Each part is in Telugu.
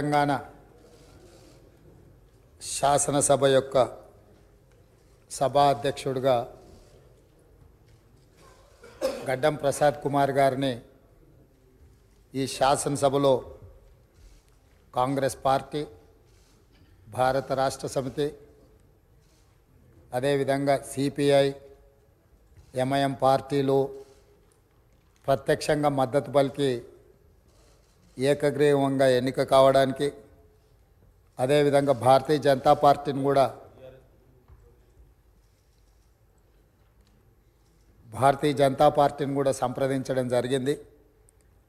తెలంగాణ శాసనసభ యొక్క సభా అధ్యక్షుడిగా గడ్డం ప్రసాద్ కుమార్ గారిని ఈ శాసనసభలో కాంగ్రెస్ పార్టీ, భారత రాష్ట్ర సమితి, అదేవిధంగా సిపిఐ, ఎంఐఎం పార్టీలు ప్రత్యక్షంగా మద్దతు పలికి ఏకగ్రీవంగా ఎన్నిక కావడానికి, అదేవిధంగా భారతీయ జనతా పార్టీని కూడా సంప్రదించడం జరిగింది.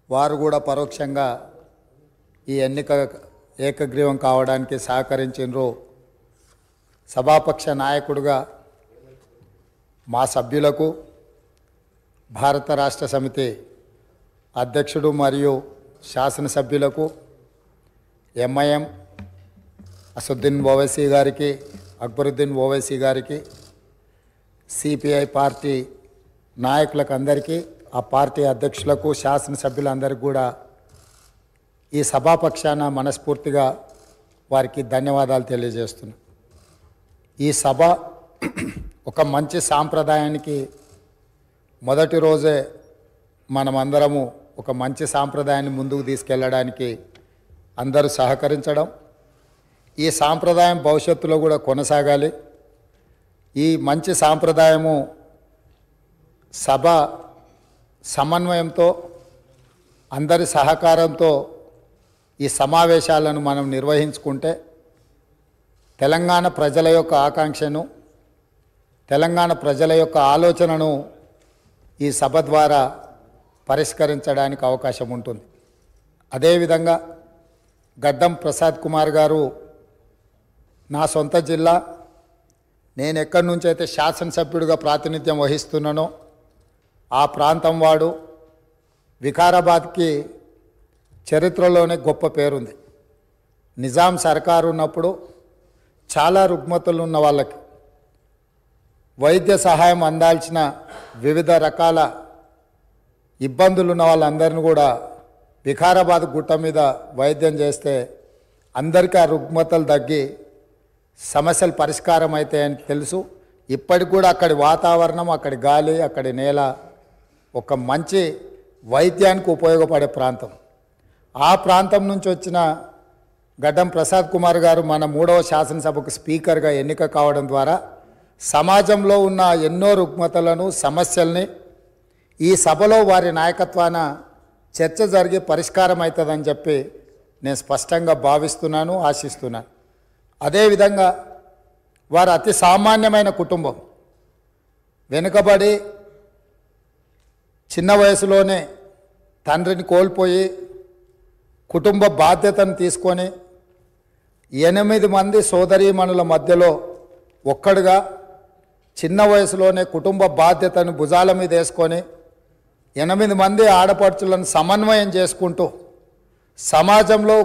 వారు కూడా పరోక్షంగా ఈ ఎన్నిక ఏకగ్రీవం కావడానికి సహకరించారు. సభాపక్ష నాయకుడిగా మా సభ్యులకు, భారత రాష్ట్ర సమితి అధ్యక్షుడు మరియు శాసనసభ్యులకు, ఎంఐఎం అసదుద్దీన్ ఓవైసీ గారికి, అక్బరుద్దీన్ ఓవైసీ గారికి, సిపిఐ పార్టీ నాయకులకు అందరికీ, ఆ పార్టీ అధ్యక్షులకు, శాసనసభ్యులందరికీ కూడా ఈ సభాపక్షాన మనస్ఫూర్తిగా వారికి ధన్యవాదాలు తెలియజేస్తున్నాను. ఈ సభ ఒక మంచి సాంప్రదాయానికి మొదటి రోజే మనమందరము ఒక మంచి సాంప్రదాయాన్ని ముందుకు తీసుకెళ్ళడానికి అందరూ సహకరించడం, ఈ సాంప్రదాయం భవిష్యత్తులో కూడా కొనసాగాలి. ఈ మంచి సాంప్రదాయము సభ సమన్వయంతో, అందరి సహకారంతో ఈ సమావేశాలను మనం నిర్వహించుకుంటే తెలంగాణ ప్రజల యొక్క ఆకాంక్షను, తెలంగాణ ప్రజల యొక్క ఆలోచనను ఈ సభ ద్వారా పరిష్కరించడానికి అవకాశం ఉంటుంది. అదేవిధంగా గడ్డం ప్రసాద్ కుమార్ గారు నా సొంత జిల్లా, నేను ఎక్కడి నుంచి అయితే శాసనసభ్యుడిగా ప్రాతినిధ్యం వహిస్తున్నానో ఆ ప్రాంతం వాడు. వికారాబాద్కి చరిత్రలోనే గొప్ప పేరుంది. నిజాం సర్కారు ఉన్నప్పుడు చాలా రుగ్మతలు ఉన్న వాళ్ళకి వైద్య సహాయం అందాల్సిన వివిధ రకాల ఇబ్బందులు ఉన్న వాళ్ళందరినీ కూడా వికారాబాద్ గుట్ట మీద వైద్యం చేస్తే అందరికీ ఆ రుగ్మతలు తగ్గి సమస్యలు పరిష్కారం అవుతాయని తెలుసు. ఇప్పటికి కూడా అక్కడి వాతావరణం, అక్కడి గాలి, అక్కడి నేల ఒక మంచి వైద్యానికి ఉపయోగపడే ప్రాంతం. ఆ ప్రాంతం నుంచి వచ్చిన గడ్డం ప్రసాద్ కుమార్ గారు మన 3వ శాసనసభకు స్పీకర్గా ఎన్నిక కావడం ద్వారా సమాజంలో ఉన్న ఎన్నో రుగ్మతలను, సమస్యల్ని ఈ సభలో వారి నాయకత్వాన చర్చ జరిగి పరిష్కారం అవుతుందని చెప్పి నేను స్పష్టంగా భావిస్తున్నాను, ఆశిస్తున్నాను. అదేవిధంగా వారు అతి సామాన్యమైన కుటుంబం. వెనుకబడి చిన్న వయసులోనే తండ్రిని కోల్పోయి కుటుంబ బాధ్యతను తీసుకొని 8 మంది సోదరీమణుల మధ్యలో ఒక్కడుగా చిన్న వయసులోనే కుటుంబ బాధ్యతను భుజాల మీద వేసుకొని 8 మంది ఆడపడుచులను సమన్వయం చేసుకుంటూ సమాజంలో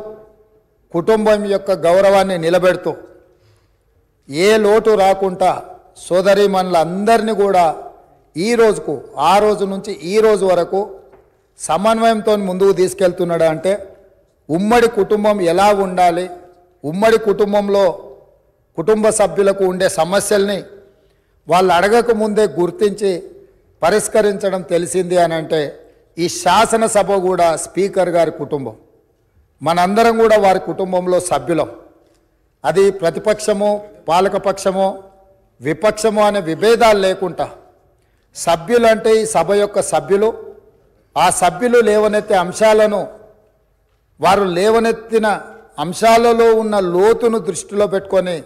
కుటుంబం యొక్క గౌరవాన్ని నిలబెడుతూ ఏ లోటు రాకుండా సోదరీమణులందరినీ కూడా ఈ రోజుకు, ఆ రోజు నుంచి ఈ రోజు వరకు సమన్వయంతో ముందుకు తీసుకెళ్తున్నాడు. అంటే ఉమ్మడి కుటుంబం ఎలా ఉండాలి, ఉమ్మడి కుటుంబంలో కుటుంబ సభ్యులకు ఉండే సమస్యల్ని వాళ్ళు అడగక ముందే గుర్తించి పరిష్కరించడం తెలిసింది అని అంటే ఈ శాసనసభ కూడా స్పీకర్ గారి కుటుంబం. మనందరం కూడా వారి కుటుంబంలో సభ్యులం. అది ప్రతిపక్షమో, పాలకపక్షమో, విపక్షమో అనే విభేదాలు లేకుండా సభ్యులు అంటే ఈ సభ యొక్క సభ్యులు. ఆ సభ్యులు లేవనెత్తే అంశాలను, వారు లేవనెత్తిన అంశాలలో ఉన్న లోతును దృష్టిలో పెట్టుకొని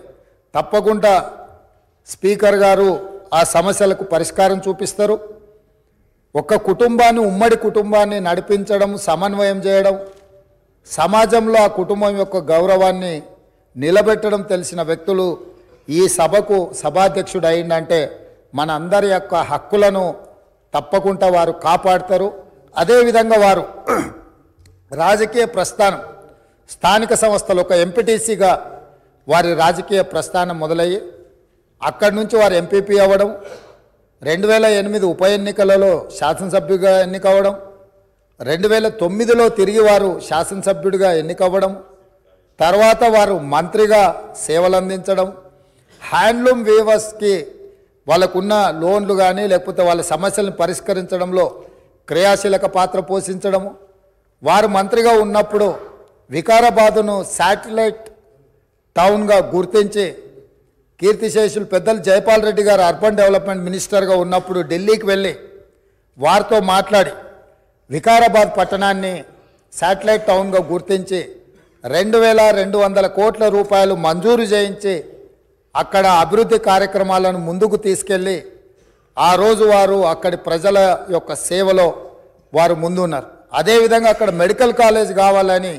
తప్పకుండా స్పీకర్ గారు ఆ సమస్యలకు పరిష్కారం చూపిస్తారు. ఒక కుటుంబాన్ని, ఉమ్మడి కుటుంబాన్ని నడిపించడం, సమన్వయం చేయడం, సమాజంలో ఆ కుటుంబం యొక్క గౌరవాన్ని నిలబెట్టడం తెలిసిన వ్యక్తులు ఈ సభకు సభాధ్యక్షుడు అయిందంటే మన అందరి యొక్క హక్కులను తప్పకుండా వారు కాపాడతారు. అదేవిధంగా వారు రాజకీయ ప్రస్థానం, స్థానిక సంస్థలు ఒక ఎంపీటీసీగా వారి రాజకీయ ప్రస్థానం మొదలయ్యి అక్కడి నుంచి వారు ఎంపీపీ అవ్వడం, 2008 ఉప ఎన్నికలలో శాసనసభ్యుడిగా ఎన్నికవ్వడం, 2009లో తిరిగి వారు శాసనసభ్యుడిగా ఎన్నికవ్వడం, తర్వాత వారు మంత్రిగా సేవలు అందించడం, హ్యాండ్లూమ్ వీవర్స్కి వాళ్ళకున్న లోన్లు కానీ లేకపోతే వాళ్ళ సమస్యలను పరిష్కరించడంలో క్రియాశీలక పాత్ర పోషించడము, వారు మంత్రిగా ఉన్నప్పుడు వికారాబాదును శాటిలైట్ టౌన్గా గుర్తించి కీర్తిశేషులు పెద్దలు జైపాల్ రెడ్డి గారు అర్బన్ డెవలప్మెంట్ మినిస్టర్గా ఉన్నప్పుడు ఢిల్లీకి వెళ్ళి వారితో మాట్లాడి వికారాబాద్ పట్టణాన్ని శాటిలైట్ టౌన్గా గుర్తించి 2,200 కోట్ల రూపాయలు మంజూరు చేయించి అక్కడ అభివృద్ధి కార్యక్రమాలను ముందుకు తీసుకెళ్ళి ఆ రోజు వారు అక్కడి ప్రజల యొక్క సేవలో వారు ముందున్నారు. అదేవిధంగా అక్కడ మెడికల్ కాలేజ్ కావాలని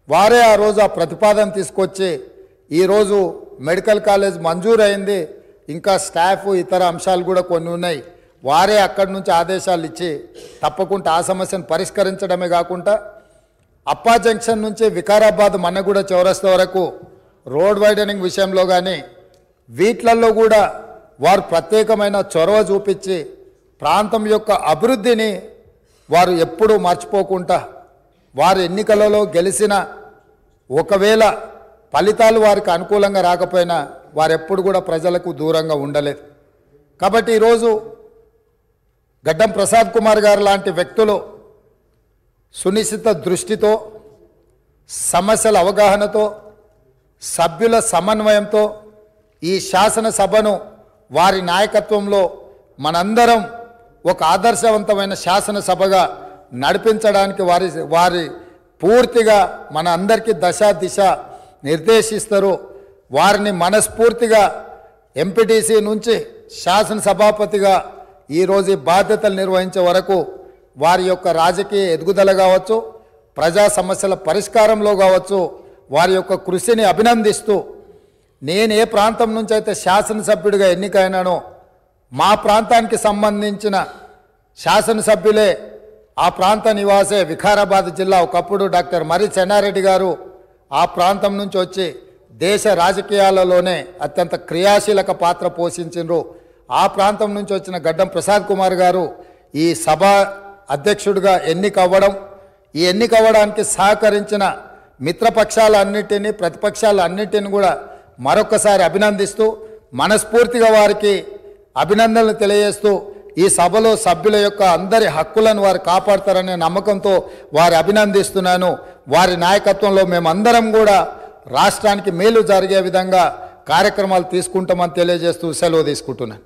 వారే ఆ రోజు ఆ ప్రతిపాదన తీసుకొచ్చి ఈరోజు మెడికల్ కాలేజ్ మంజూరు అయింది. ఇంకా స్టాఫ్ ఇతర అంశాలు కూడా కొన్ని ఉన్నాయి. వారే అక్కడి నుంచి ఆదేశాలు ఇచ్చి తప్పకుండా ఆ సమస్యను పరిష్కరించడమే కాకుండా అప్పా జంక్షన్ నుంచి వికారాబాద్ మన్నగూడ చౌరస్తా వరకు రోడ్ వైడనింగ్ విషయంలో కానీ వీట్లల్లో కూడా వారు ప్రత్యేకమైన చొరవ చూపించి ప్రాంతం యొక్క అభివృద్ధిని వారు ఎప్పుడూ మర్చిపోకుండా వారు ఎన్నికలలో గెలిచిన ఒకవేళ ఫలితాలు వారికి అనుకూలంగా రాకపోయినా వారు ఎప్పుడు కూడా ప్రజలకు దూరంగా ఉండలేదు. కాబట్టి ఈరోజు గడ్డం ప్రసాద్ కుమార్ గారు లాంటి వ్యక్తులు సునిశ్చిత దృష్టితో, సమస్యల అవగాహనతో, సభ్యుల సమన్వయంతో ఈ శాసనసభను వారి నాయకత్వంలో మనందరం ఒక ఆదర్శవంతమైన శాసనసభగా నడిపించడానికి వారి పూర్తిగా మన అందరికీ దశ దిశ నిర్దేశిస్తారు. వారిని మనస్ఫూర్తిగా ఎంపీటీసీ నుంచి శాసనసభాపతిగా ఈరోజు బాధ్యతలు నిర్వహించే వరకు వారి యొక్క రాజకీయ ఎదుగుదల కావచ్చు, ప్రజా సమస్యల పరిష్కారంలో కావచ్చు, వారి యొక్క కృషిని అభినందిస్తూ నేను ఏ ప్రాంతం నుంచి అయితే శాసనసభ్యుడిగా ఎన్నికైనానో మా ప్రాంతానికి సంబంధించిన శాసనసభ్యులే ఆ ప్రాంత నివాసే వికారాబాద్ జిల్లా ఒకప్పుడు డాక్టర్ మరి చెన్నారెడ్డి గారు ఆ ప్రాంతం నుంచి వచ్చి దేశ రాజకీయాలలోనే అత్యంత క్రియాశీలక పాత్ర పోషించారు. ఆ ప్రాంతం నుంచి వచ్చిన గడ్డం ప్రసాద్ కుమార్ గారు ఈ సభ అధ్యక్షుడిగా ఎన్నికవ్వడం, ఈ ఎన్నికవ్వడానికి సహకరించిన మిత్రపక్షాలన్నింటినీ ప్రతిపక్షాలన్నింటినీ కూడా మరొకసారి అభినందిస్తూ మనస్ఫూర్తిగా వారికి అభినందనలు తెలియజేస్తూ ఈ సభలో సభ్యుల యొక్క అందరి హక్కులను వారు కాపాడతారనే నమ్మకంతో వారి అభినందిస్తున్నాను. వారి నాయకత్వంలో మేమందరం కూడా రాష్ట్రానికి మేలు జరిగే విధంగా కార్యక్రమాలు తీసుకుంటామని తెలియజేస్తూ సెలవు తీసుకుంటున్నాను.